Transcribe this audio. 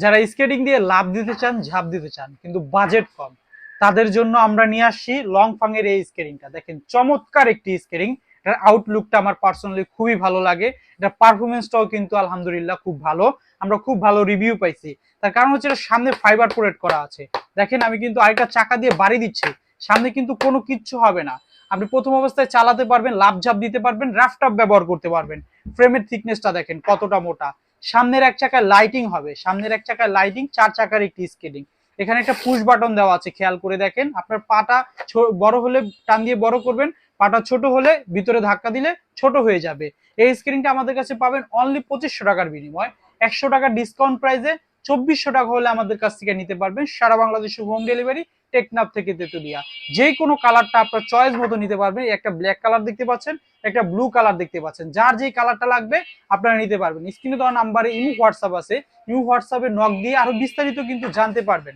যারা স্কেটিং দিয়ে লাভ দিতে চান, ঝাঁপ দিতে চান, কিন্তু বাজেট কম, তাদের জন্য আমরা নিয়ে আসছি লংফাং এর এই স্কেটিংটা। দেখেন চমৎকার একটি স্কেটিং, এটার আউটলুকটা আমার পার্সোনালি খুবই ভালো লাগে। এটা পারফরমেন্সটাও কিন্তু আলহামদুলিল্লাহ খুব ভালো, আমরা খুব ভালো রিভিউ পাইছি। তার কারণ হচ্ছে এটা সামনে ফাইবার প্রোটেক্ট করা আছে। দেখেন আমি কিন্তু আরেকটা চাকা দিয়ে বাড়ি দিচ্ছি, সামনে কিন্তু কোনো কিচ্ছু হবে না। আপনি প্রথম অবস্থায় চালাতে পারবেন, লাভ ঝাপ দিতে পারবেন, রাফটাপ ব্যবহার করতে পারবেন। ফ্রেমের থিকনেসটা দেখেন কতটা মোটা। সামনের এক চাকায় লাইটিং হবে, সামনের এক চাকায় লাইটিং, 4 চাকার একটি স্কেটিং। এখানে একটা পুশ বাটন দেওয়া আছে, খেয়াল করে দেখেন। আপনার পাটা বড় হলে টান দিয়ে বড় করবেন, পাটা ছোট হলে ভিতরে ধাক্কা দিলে ছোট হয়ে যাবে। এই স্ক্রিনটা আমাদের কাছে পাবেন অনলি 2500 টাকার বিনিময়। 100 টাকা ডিসকাউন্ট প্রাইসে 2400 টাকা হলে আমাদের কাছ থেকে নিতে পারবেন। সারা বাংলাদেশে হোম ডেলিভারি, টেকনাফ থেকে তেতুলিয়া। যে কোনো কালারটা আপনার চয়েস মতো নিতে পারবেন। একটা ব্ল্যাক কালার দেখতে পাচ্ছেন, একটা ব্লু কালার দেখতে পাচ্ছেন, যার যেই কালারটা লাগবে আপনারা নিতে পারবেন। স্ক্রিনে দেওয়া নাম্বারে ইমো হোয়াটসঅ্যাপ আছে, ইমো হোয়াটসঅ্যাপে নক দিয়ে আরো বিস্তারিত কিন্তু জানতে পারবেন।